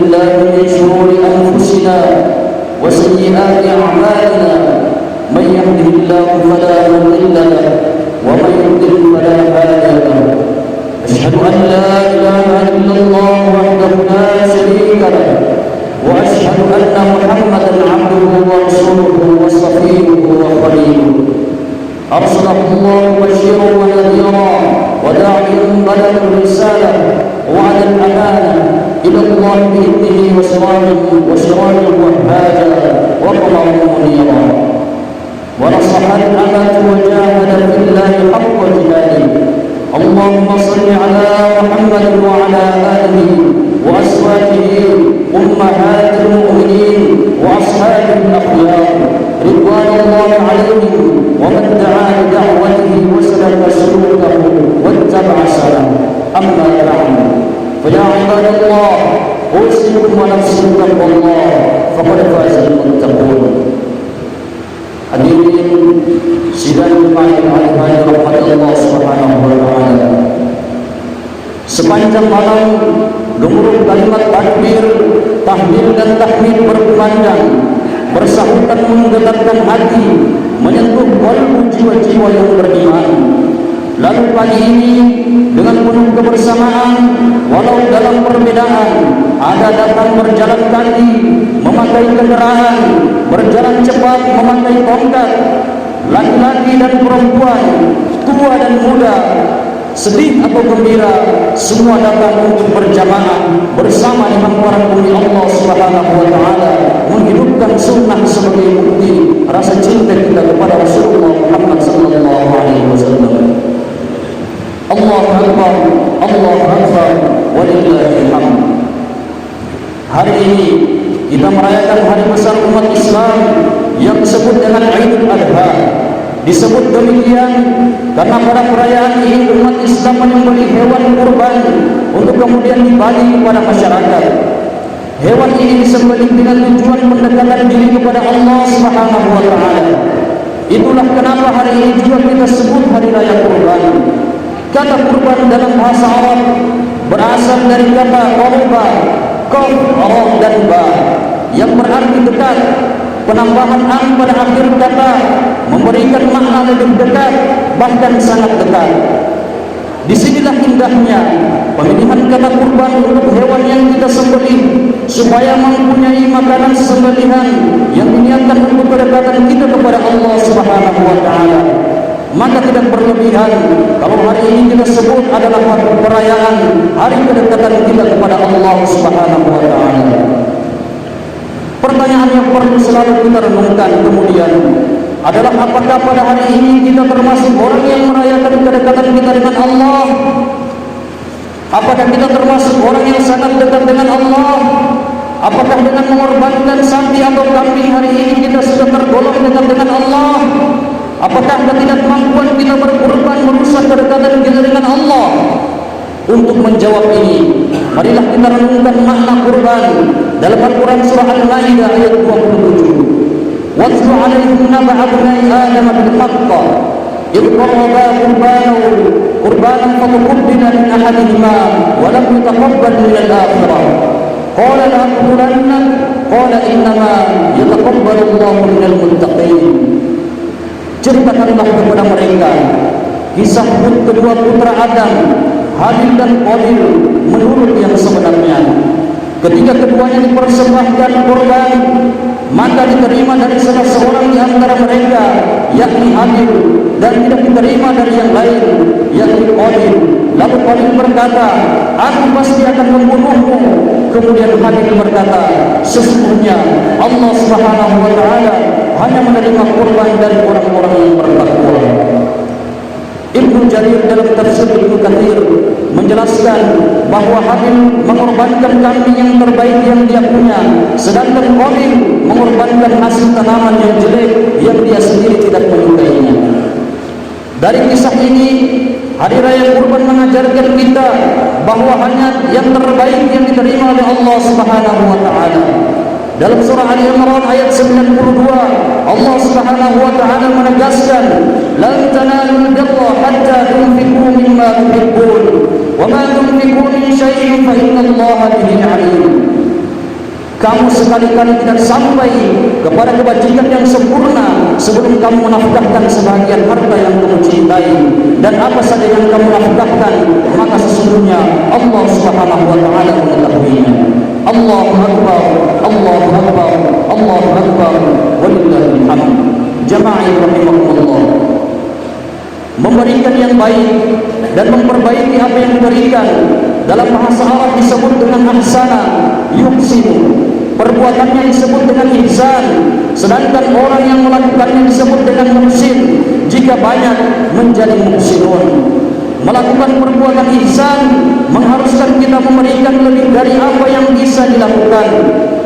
بالله من شرور أنفسنا وسيئات أعمالنا من يهده الله فلا مضل له ومن يضلل فلا هادي له أشهد أن لا إله إلا الله وحده لا شريك له وأشهد أن محمدا عبده ورسوله وصفيه وخليله أرسله الله بشيرا ونذيرا وداعيا بلغ الرسالة وعلى الأمانة إلى الله بإذنه وسراجا وهاجا وقمرا منيرا ونصح الأمة وجاهد في الله حق جهاده اللهم صل على محمد وعلى آله وأزواجه أمهات المؤمنين وأصحابه الأخيار رضوان الله عليهم ومن دعا بدعوته وسلك سلوكه واتبع سنته أما بعد فيا عباد الله أوصيكم ونفسي بتقوى الله فقد فاز المتقون. Hadirin sidang jemaah rahmat Allah Subhanahu wa taala. Sepanjang malam gemuruh kalimat takbir, tahlil dan tahmid berkumandang, bersahutan menggetarkan hati, menyentuh kalbu jiwa-jiwa yang beriman. Lalu pagi ini dengan penuh kebersamaan, walau dalam perbedaan, ada datang berjalan kaki, memakai kendaraan, berjalan cepat memakai tongkat, laki-laki dan perempuan, tua dan muda, sedih atau gembira, semua datang untuk berjamaah bersama di hamparan bumi Allah Subhanahu wa taala, menghidupkan sunnah sebagai bukti rasa cinta kita kepada Rasulullah Muhammad sallallahu alaihi wasallam. Allahu akbar, Allahu akbar, walillahil hamd. Hari ini kita merayakan hari besar umat Islam yang disebut dengan Idul Adha. Disebut demikian karena pada perayaan ini umat Islam menyembelih hewan kurban untuk kemudian dibagi kepada masyarakat. Hewan ini disembelih dengan tujuan mendekatkan diri kepada Allah Subhanahu wa taala. Itulah kenapa hari ini juga kita sebut hari raya kurban. Kata kurban dalam bahasa Arab berasal dari kata qurba, qaf, ra dan ba yang berarti dekat. Penambahan an pada akhir kata memberikan makna lebih dekat, bahkan sangat dekat. Disinilah indahnya pemilihan kata kurban untuk hewan yang kita sembelih, supaya mempunyai makanan sembelihan yang diniatkan untuk kedekatan kita kepada Allah Subhanahu wa taala. Maka tidak berlebihan kalau hari ini kita sebut adalah hari perayaan hari kedekatan kita kepada Allah Subhanahu wa taala. Pertanyaan yang perlu selalu kita renungkan kemudian adalah apakah pada hari ini kita termasuk orang yang merayakan kedekatan kita dengan Allah? Apakah kita termasuk orang yang sangat dekat dengan Allah? Apakah dengan mengorbankan sapi atau kambing hari ini kita sudah tergolong dekat dengan Allah? Apakah ketidakmampuan kita berkorban merusak kedekatan kita dengan Allah? Untuk menjawab ini, marilah kita renungkan makna kurban dalam Al-Quran surah Al-Maidah ayat 27. Watlu alaihim naba'a bnai Adam bil haqq idh qarraba qurbanan fatuqabbala min ahadihima wa lam yutaqabbal min al-akhirah. Qala la aqtulannak qala innama yataqabbalu Allahu minal muttaqin. Ceritakanlah kepada mereka kisah kedua putra Adam, Habil dan Qabil, menurut yang sebenarnya. Ketika keduanya dipersembahkan korban, maka diterima dari salah seorang di antara mereka, yakni Habil, dan tidak diterima dari yang lain, yakni Qabil. Lalu Qabil berkata, aku pasti akan membunuhmu. Kemudian Habil berkata, sesungguhnya Allah Subhanahu wa taala hanya menerima korban dari orang-orang yang bertakwa. Ibnu Jarir dalam tafsir Ibnu Katsir menjelaskan bahwa Habil mengorbankan kambing yang terbaik yang dia punya, sedangkan Qabil mengorbankan hasil tanaman yang jelek yang dia sendiri tidak menyukainya. Dari kisah ini, hari raya kurban mengajarkan kita bahwa hanya yang terbaik yang diterima oleh Allah Subhanahu wa taala. Dalam surah Ali Imran ayat 92, Allah Subhanahu wa taala menegaskan, "Lan tanalul birra hatta tunfiqu mimma tuhibbun, wa ma tunfiqu min shay'in fa innallaha bihi 'alim." Kamu sekali-kali tidak sampai kepada kebajikan yang sempurna sebelum kamu menafkahkan sebahagian harta yang kamu cintai. Dan apa saja yang kamu nafkahkan, maka sesungguhnya Allah Subhanahu wa taala mengetahuinya. Allahu akbar, Allahu akbar, Allahu akbar, walillahil hamd. Jamaah rahimakumullah. Memberikan yang baik dan memperbaiki apa yang diberikan dalam bahasa Arab disebut dengan ahsana yuhsinu. Perbuatannya disebut dengan ihsan, sedangkan orang yang melakukannya disebut dengan muhsin. Jika banyak menjadi muhsinun. Melakukan perbuatan ihsan mengharuskan kita memberikan lebih dari apa yang bisa dilakukan.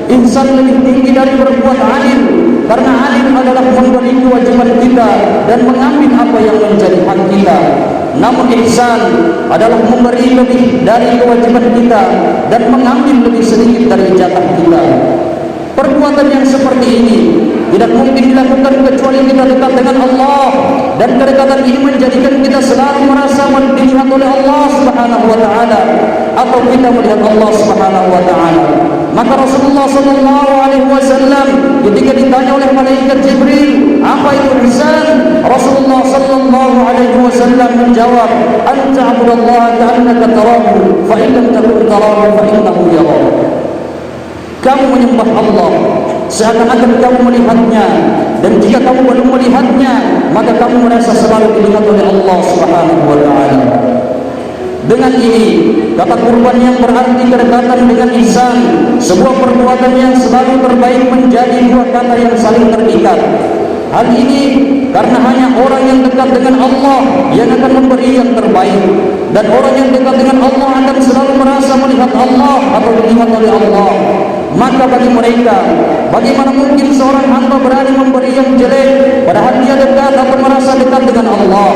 Ihsan lebih tinggi dari berbuat adil, karena adil adalah memberi kewajiban kita dan mengambil apa yang menjadi hak kita. Namun ihsan adalah memberi lebih dari kewajiban kita dan mengambil lebih sedikit dari jatah kita. Perbuatan yang seperti ini tidak mungkin dilakukan kecuali kita dekat dengan Allah, dan kedekatan ini menjadikan kita selalu merasa dilihat oleh Allah Subhanahu wa taala atau kita melihat Allah Subhanahu wa taala. Maka Rasulullah sallallahu alaihi wasallam ketika ditanya oleh malaikat Jibril, apa itu ihsan? Rasulullah sallallahu alaihi wasallam menjawab, "Anta 'abdullaha ka'annaka tarahu, fa in lam takun tarahu fa innahu yarak." Kamu menyembah Allah seakan-akan kamu melihatnya, dan jika kamu belum melihatnya, maka kamu merasa selalu dilihat oleh Allah Subhanahu wa taala. Dengan ini, kata kurban yang berarti kedekatan dengan ihsan, sebuah perbuatan yang selalu terbaik menjadi dua kata yang saling terikat. Hal ini karena hanya orang yang dekat dengan Allah yang akan memberi yang terbaik, dan orang yang dekat dengan Allah akan selalu merasa melihat Allah atau dilihat oleh Allah. Maka bagi mereka, bagaimana mungkin seorang hamba berani memberi yang jelek padahal dia dekat atau merasa dekat dengan Allah?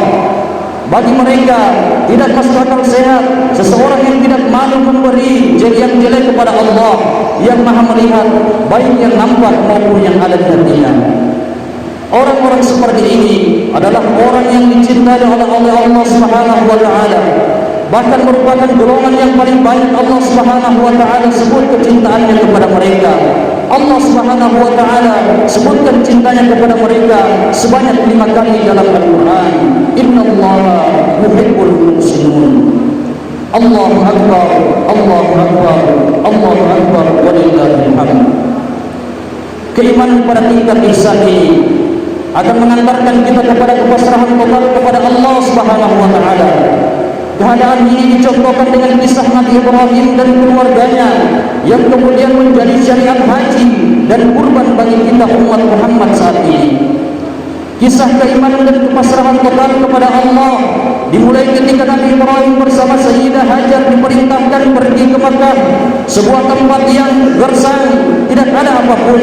Bagi mereka tidak masuk akal sehat seseorang yang tidak malu memberi yang jelek kepada Allah yang Maha melihat baik yang nampak maupun yang ada di hatinya. Orang-orang seperti ini adalah orang yang dicintai oleh Allah Subhanahu wa taala. Bahkan merupakan golongan yang paling banyak Allah Subhanahu wa taala sebut kecintaannya kepada mereka. Allah Subhanahu wa taala sebutkan cintanya kepada mereka sebanyak 5 kali dalam Al-Qur'an. Innallaha yuhibbul muhsinin. Allahu akbar, Allahu akbar, Allahu akbar, walillahil hamd. Keimanan pada tingkat ihsan ini akan mengantarkan kita kepada kepasrahan total kepada Allah Subhanahu wa taala. Keadaan ini dicontohkan dengan kisah Nabi Ibrahim dan keluarganya yang kemudian menjadi syariat haji dan kurban bagi kita umat Muhammad saat ini. Kisah keimanan dan kepasrahan total kepada Allah dimulai ketika Nabi Ibrahim bersama Sayyidah Hajar diperintahkan pergi ke Makkah, sebuah tempat yang gersang, tidak ada apapun.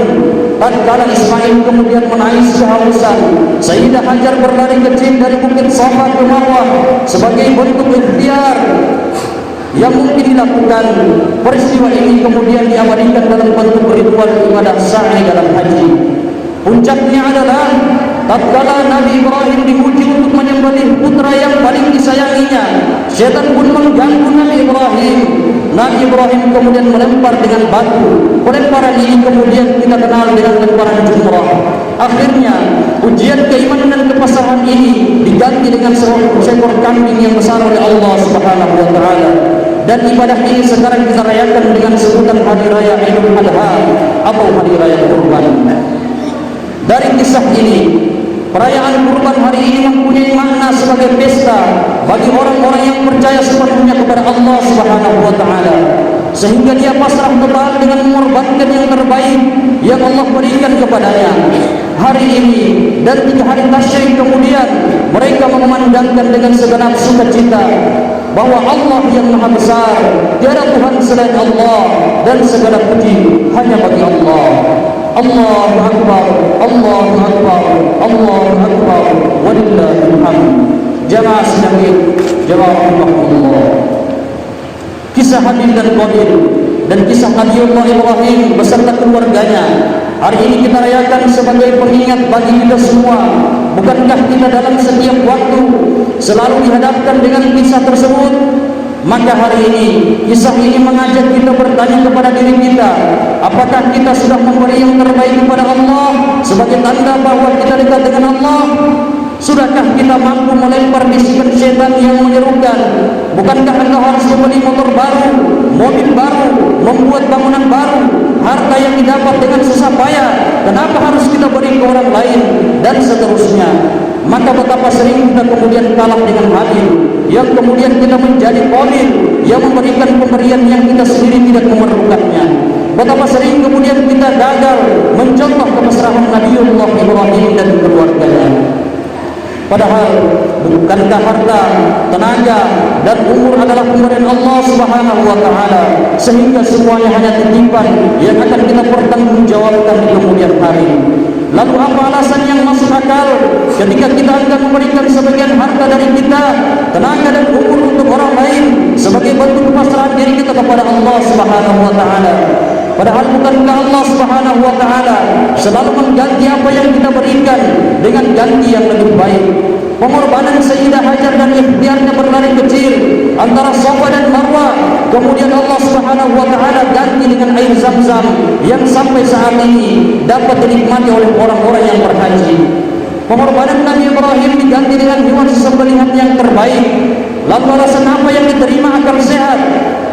Tatkala Ismail kemudian menangis kehausan, Sayyidah Hajar berlari kecil dari bukit Safa ke Marwah sebagai bentuk ikhtiar yang mungkin dilakukan. Peristiwa ini kemudian diabadikan dalam bentuk ritual ibadah sa'i dalam haji. Puncaknya adalah tatkala Nabi Ibrahim diuji untuk menyembelih putra yang paling disayanginya, syaitan pun mengganggu Nabi Ibrahim. Nabi Ibrahim kemudian melempar dengan batu. Pelemparan ini kemudian kita kenal dengan lemparan jumrah. Akhirnya ujian keimanan dan kepasrahan ini diganti dengan seekor kambing yang besar oleh Allah Subhanahu wa taala. Dan ibadah ini sekarang kita rayakan dengan sebutan hari raya Idul Adha atau hari raya kurban. Dari kisah ini, perayaan kurban hari ini mempunyai makna sebagai pesta bagi orang-orang yang percaya sepenuhnya kepada Allah Subhanahu wa taala, sehingga dia pasrah total dengan mengorbankan yang terbaik yang Allah berikan kepadanya. Hari ini dan 3 hari tasyrik kemudian mereka memandangkan dengan segenap sukacita bahwa Allah yang Maha Besar, tiada Tuhan selain Allah, dan segala puji hanya bagi Allah. Allahu akbar, Allahu akbar, Allahu akbar, walillahil hamd. Jamaah sekalian, jamaah rahmatullah. Kisah Habil dan Qabil dan kisah Nabiullah Ibrahim beserta keluarganya hari ini kita rayakan sebagai pengingat bagi kita semua. Bukankah kita dalam setiap waktu selalu dihadapkan dengan kisah tersebut? Maka hari ini kisah ini mengajak kita bertanya kepada diri kita, apakah kita sudah memberi yang terbaik kepada Allah sebagai tanda bahwa kita dekat dengan Allah? Sudahkah kita mampu melempar bisikan syaitan yang menyerukan, bukankah engkau harus membeli motor baru, mobil baru, membuat bangunan baru, harta yang didapat dengan susah payah, kenapa harus kita beri ke orang lain, dan seterusnya. Maka betapa sering kita kemudian kalah dengan Habil, yang kemudian kita menjadi Qabil, yang memberikan pemberian yang kita sendiri tidak memerlukannya. Betapa sering kemudian kita gagal mencontoh kemesraan Nabiullah Ibrahim dan keluarganya. Padahal bukankah harta, tenaga, dan umur adalah pemberian Allah Subhanahu wa Ta'ala, sehingga semuanya hanya titipan yang akan kita pertanggungjawabkan di kemudian hari. Lalu apa alasan yang masuk akal ketika kita akan memberikan sebagian harta dari kita, tenaga dan umur untuk orang lain sebagai bentuk pasrahan diri kita kepada Allah Subhanahu wa Ta'ala? Padahal bukankah Allah Subhanahu wa Ta'ala selalu mengganti apa yang kita berikan dengan ganti yang lebih baik? Pengorbanan Sayyidah Hajar dan ikhtiarnya berlari kecil antara Safa dan Marwah, kemudian Allah Subhanahu wa Ta'ala ganti dengan air Zam-Zam yang sampai saat ini dapat dinikmati oleh orang-orang yang berhaji. Pengorbanan Nabi Ibrahim diganti dengan hewan sembelihan yang terbaik. Lalu alasan apa yang diterima akal sehat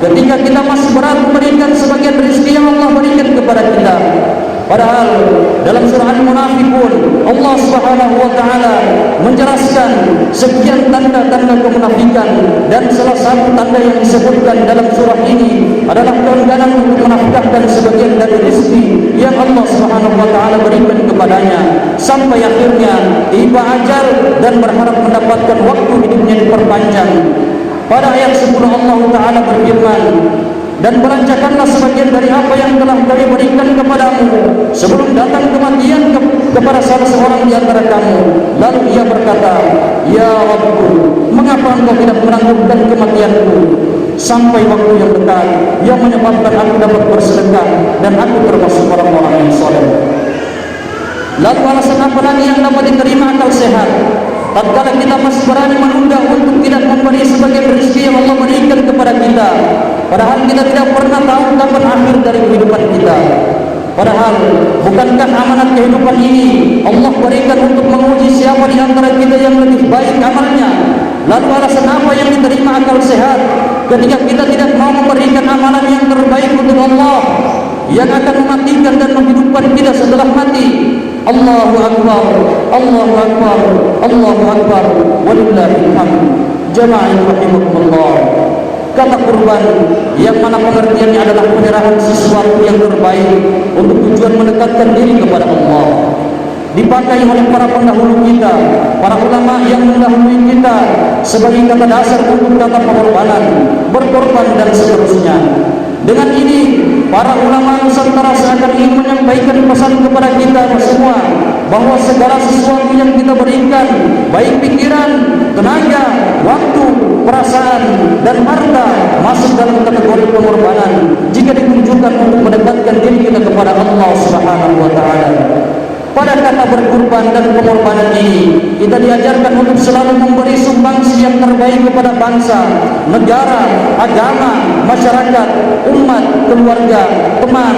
ketika kita masih berat memberikan sebagian rezeki yang Allah berikan kepada kita? Padahal dalam surah Al-Munafiqun Allah Subhanahu wa Ta'ala menjelaskan sekian tanda-tanda kemunafikan, dan salah satu tanda yang disebutkan dalam surah ini adalah keengganan untuk menafkahkan sebagian dari rezeki yang Allah Subhanahu wa Ta'ala berikan kepadanya, sampai akhirnya tiba ajal dan berharap mendapatkan waktu hidupnya diperpanjang. Pada ayat 10 Allah Ta'ala berfirman, dan belanjakanlah sebagian dari apa yang telah kami berikan kepadamu sebelum datang kematian kepada salah seorang di antara kamu. Lalu ia berkata, Ya Rabbku, mengapa engkau tidak menangguhkan kematianku sampai waktu yang dekat yang menyebabkan aku dapat bersedekah dan aku termasuk orang-orang yang saleh? Lalu alasan apa lagi yang dapat diterima akal sehat tatkala kita masih berani menunda untuk tidak memberi sebagian rezeki yang Allah berikan kepada kita, padahal kita tidak pernah tahu kapan akhir dari kehidupan kita? Padahal bukankah amanat kehidupan ini Allah berikan untuk menguji siapa di antara kita yang lebih baik amalnya? Lalu alasan apa yang diterima akal sehat ketika kita tidak mau memberikan amalan yang terbaik untuk Allah, yang akan mematikan dan menghidupkan kita setelah mati? Allahu Akbar, Allahu Akbar, Allahu Akbar, walillahil hamd. Jamaah rahimakumullah. Kata kurban yang mana pengertiannya adalah penyerahan sesuatu yang terbaik untuk tujuan mendekatkan diri kepada Allah, dipakai oleh para pendahulu kita, para ulama yang mendahului kita sebagai kata dasar untuk kata pengorbanan, berkorban dan seterusnya. Dengan ini para ulama Nusantara seakan ingin menyampaikan pesan kepada kita semua bahwa segala sesuatu yang kita berikan, baik pikiran, tenaga, waktu, perasaan, dan harta, masuk dalam kategori pengorbanan jika ditunjukkan untuk mendekatkan diri kita kepada Allah Subhanahu wa Ta'ala. Pada kata berkurban dan pengorbanan ini, kita diajarkan untuk selalu memberi sumbangsi yang terbaik kepada bangsa, negara, agama, masyarakat, umat, keluarga, teman,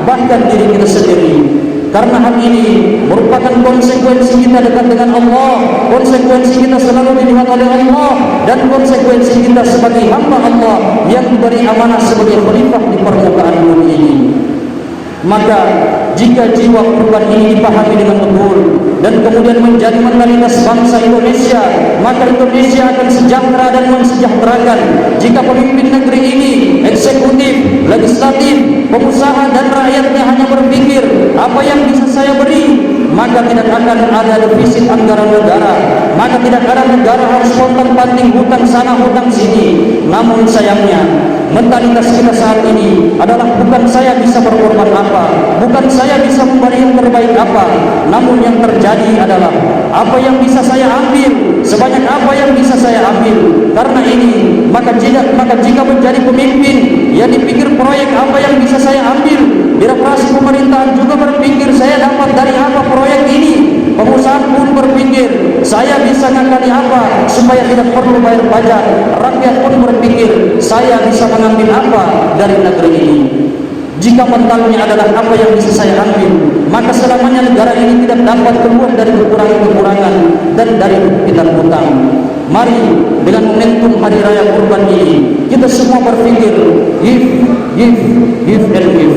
bahkan diri kita sendiri. Karena hal ini merupakan konsekuensi kita dekat dengan Allah, konsekuensi kita selalu dilihat oleh Allah, dan konsekuensi kita sebagai hamba Allah yang diberi amanah sebagai khalifah di permukaan bumi ini. Maka jika jiwa kurban ini dipahami dengan betul dan kemudian menjadi mentalitas bangsa Indonesia, maka Indonesia akan sejahtera dan mensejahterakan. Jika pemimpin negeri ini, eksekutif, legislatif, pengusaha dan rakyatnya hanya berpikir apa yang bisa saya beri, maka tidak akan ada defisit anggaran negara, maka tidak ada negara harus pontang-panting hutang sana hutang sini. Namun sayangnya mentalitas kita saat ini adalah bukan saya bisa berkorban apa, bukan saya bisa memberi yang terbaik apa, namun yang terjadi adalah apa yang bisa saya ambil, sebanyak apa yang bisa saya ambil. Karena ini maka jika menjadi pemimpin yang dipikir proyek apa yang bisa saya ambil, birokrasi pemerintahan juga berpikir saya dapat dari apa proyek ini, pengusaha pun berpikir, saya bisa ngakali apa supaya tidak perlu bayar pajak. Rakyat pun berpikir, saya bisa mengambil apa dari negeri ini. Jika mentalnya adalah apa yang bisa saya ambil, maka selamanya negara ini tidak dapat keluar dari kekurangan-kekurangan dan dari himpitan hutang. Mari dengan momentum Hari Raya Kurban ini, kita semua berpikir, give and give.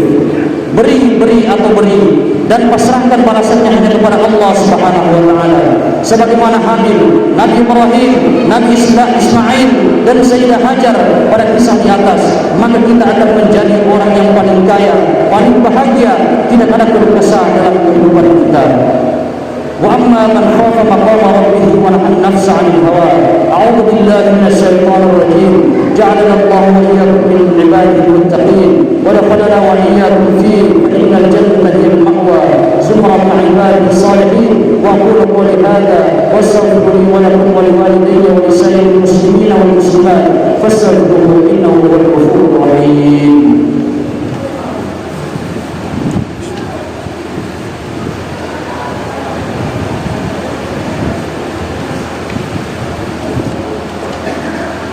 Beri atau beri, dan pasrahkan balasannya hanya kepada Allah Subhanahu wa taala. Sebagaimana Habil, Nabi Ibrahim, Nabi Ismail dan Sayyidah Hajar pada kisah di atas, maka kita akan menjadi orang yang paling kaya, paling bahagia, tidak ada keluh kesah dalam kehidupan kita. Wa amma man khafa maqama rabbih wa nahaa an-nafsa 'anil hawa. A'udzu billahi minasy syaithanir rajim. Ja'alana Allahu wa iyyakum min 'ibadihi al-muttaqin wa dakhalana wa iyyakum fihi fa innal jannata hiya al-ma'wa. Zumran 'ibadihi as-salihin. Wa aqulu qawli hadha wa astaghfiru li wa lakum wa liwalidayya wa lisa'iril muslimina wal muslimat fastaghfiruhu innahu huwal ghafurur rahim.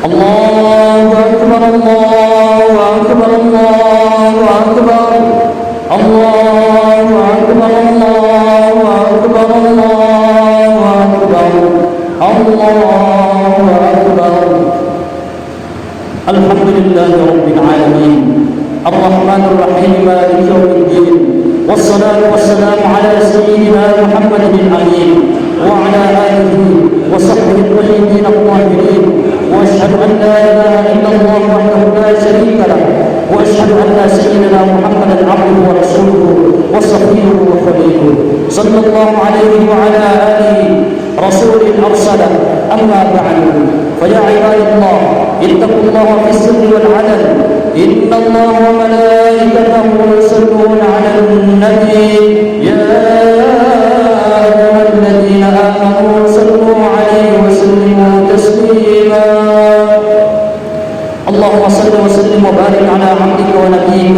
Allahu Akbar, Allahu Akbar, Allahu Akbar, Allahu Akbar, Allahu Akbar, Allahu Akbar, Allahu Akbar. Alhamdulillahi Rabbil Alamin, Ar-Rahmanir Rahim, Maliki Yawmiddin. Wassalatu wassalamu ala sayyidina Muhammadin al-Amin wa ala alihi wa sahbihi at-tayyibin at-tahirin. وأشهد أن لا إله إلا الله وحده لا شريك له وأشهد أن سيدنا محمدا عبده ورسوله وصفيه وخليله صلى الله عليه وعلى آله رسول أرسله. أما بعد فيا عباد الله اتقوا الله في السر والعلن إن الله وملائكته يصلون على النبي يا أيها الذين آمنوا صلوا عليه وسلموا تسليما. اللهم صل وسلم وبارك على عبدك ونبيك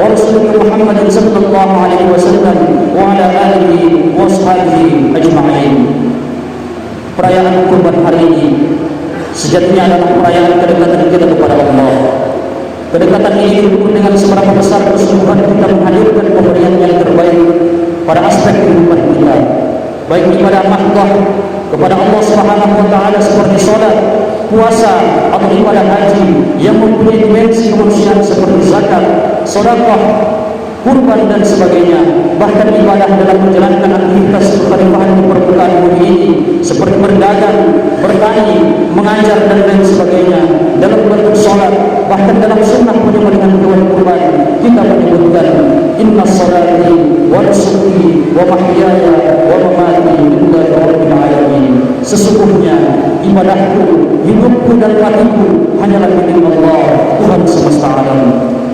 ورسولك محمد صلى الله عليه وسلم وعلى آله وأصحابه أجمعين. Perayaan Kurban hari ini sejatinya adalah perayaan kedekatan kita kepada Allah. Kedekatan ini diukur dengan seberapa besar kesungguhan kita menghadirkan pemberian yang terbaik pada aspek kehidupan kita, baik ibadah mahdoh kepada Allah Subhanahu wa taala seperti salat, puasa atau ibadah haji yang mempunyai dimensi kemanusiaan seperti zakat, sedekah, kurban dan sebagainya. Bahkan ibadah dalam menjalankan aktivitas kekhalifahan di permukaan bumi ini seperti berdagang, bertani, mengajar dan lain sebagainya dalam bentuk salat. Bahkan dalam sunnah penyembelihan hewan kurban kita menyebutkan inna salati wa nusuki wa mahyaya wa mamati lillahi rabbil alamin. Sesungguhnya ibadahku, hidupku dan matiku hanyalah milik Allah, Tuhan semesta alam.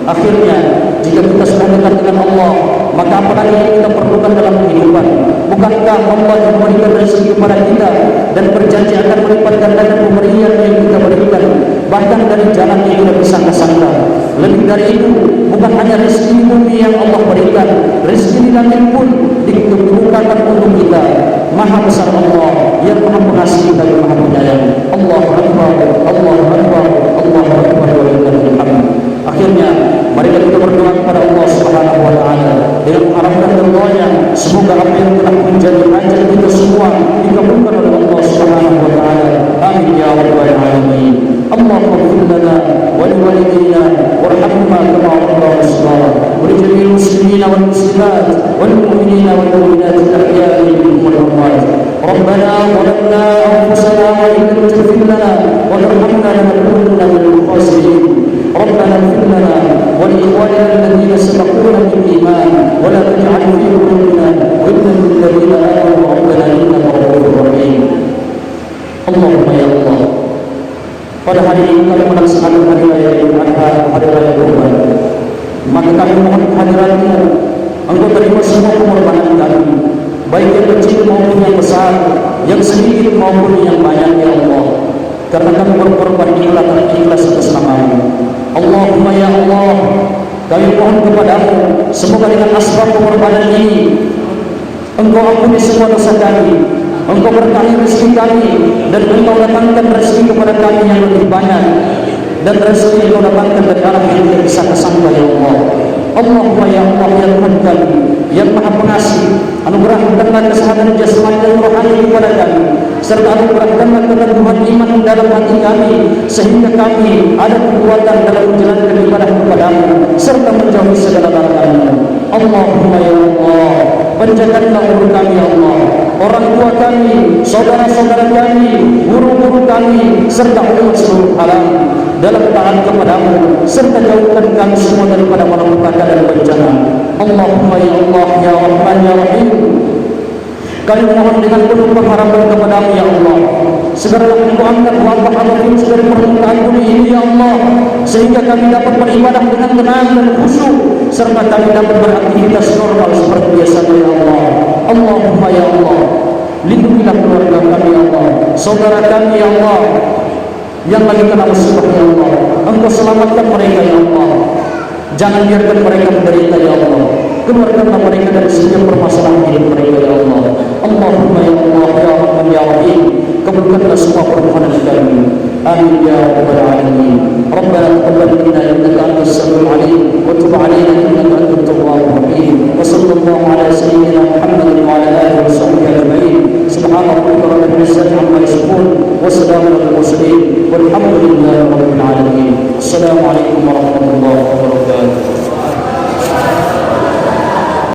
Akhirnya jika kita sudah dekat dengan Allah, maka apa lagi yang kita perlukan dalam kehidupan? Bukankah Allah yang memberikan rezeki kepada kita dan berjanji akan melipat gandakan pemberian yang kita berikan, bahkan dari jalan yang tidak disangka-sangka. Lebih dari itu, bukan hanya rezeki bumi yang Allah berikan, rezeki di langit pun dikemukakan untuk kita. Maha besar Allah yang Maha Pengasih dan Maha Penyayang. Allahu Akbar, Allahu Akbar, Allahu Akbar wa lillahil hamd. Akhirnya mari kita berdoa kepada Allah Subhanahu wa taala dengan mengharapkan ridhonya. Semoga apa yang telah menjadi ajal kita semua dikabulkan oleh Allah Subhanahu wa taala. Amin ya rabbal alamin. Allahumma ighfir lana wa liwalidayna warhamhuma kama rabbawna shaghira wa li jami'il muslimina wal muslimat wal mu'minina wal mu'minat al-ahya'i minhum wal amwat. Rabbana zalamna anfusana wa in lam taghfir lana wa tarhamna lanakunanna minal khasirin. ربنا اغفر لنا ولإخواننا الذين سبقونا بالإيمان ولا تجعل في قلوبنا غلا للذين آمنوا ربنا إنك رؤوف رحيم. اللهم ya Allah, pada hari ini kami melaksanakan hari raya Idul Adha, hari raya Kurban. Maka kami mohon kehadiran-Mu, Engkau terima semua pengorbanan kami, baik yang kecil maupun yang besar, yang sedikit maupun yang banyak ya Allah. Karena kami berkorban ikhlas atas nama-Mu. Allahumma ya Allah, kami mohon kepada-Mu, semoga dengan asbab pengorbanan ini Engkau ampuni semua dosa kami, Engkau berkahi rezeki kami, dan Engkau datangkan rezeki kepada kami yang lebih banyak, dan rezeki Engkau datangkan dari arah yang tidak bisa kesangka ya Allah. Allahumma ya Allah ya Tuhan kami yang maha pengasih, anugerahkanlah kesehatan jasmani dan rohani kepada kami, serta anugerahkanlah keteguhan iman dalam hati kami, sehingga kami ada kekuatan dalam menjalankan ibadah kepadamu serta menjauhi segala larangan-Mu. Allahumma ya Allah, panjangkanlah umur kami ya Allah, orang tua kami, saudara-saudara kami, guru-guru kami, serta umat seluruh alam dalam taat kepadamu, serta jauhkan kami semua daripada malapetaka dan bencana. Allahumma ya Allah ya Rahman ya Rahim, kami mohon dengan penuh pengharapan kepadamu ya Allah, segeralah Engkau angkat wabah atau virus dari permukaan bumi ini ya Allah, sehingga kami dapat beribadah dengan tenang dan khusyuk, serta kami dapat beraktivitas normal seperti biasa ya Allah. Allahumma ya Allah, lindungilah keluarga kami ya Allah, saudara kami ya Allah yang lagi kena musibah ya Allah. Engkau selamatkan mereka ya Allah, jangan biarkan mereka menderita ya Allah. Keluarkanlah mereka dari setiap permasalahan hidup mereka ya Allah. Allahumma ya Allah ya Rahman ya Rahim, kabulkanlah semua permohonan kami. Amin ya rabbal alamin. Rabbana taqabbal minna innaka antas samiul alim wa tub alaina innaka antat tawwabur rahim. Wa sallallahu ala sayyidina Muhammadin wa ala alihi wa sahbihi ajma'in. Subhana rabbika rabbil izzati amma yasifun wa salamun alal mursalin walhamdulillahi rabbil alamin. Assalamu alaikum warahmatullahi wabarakatuh.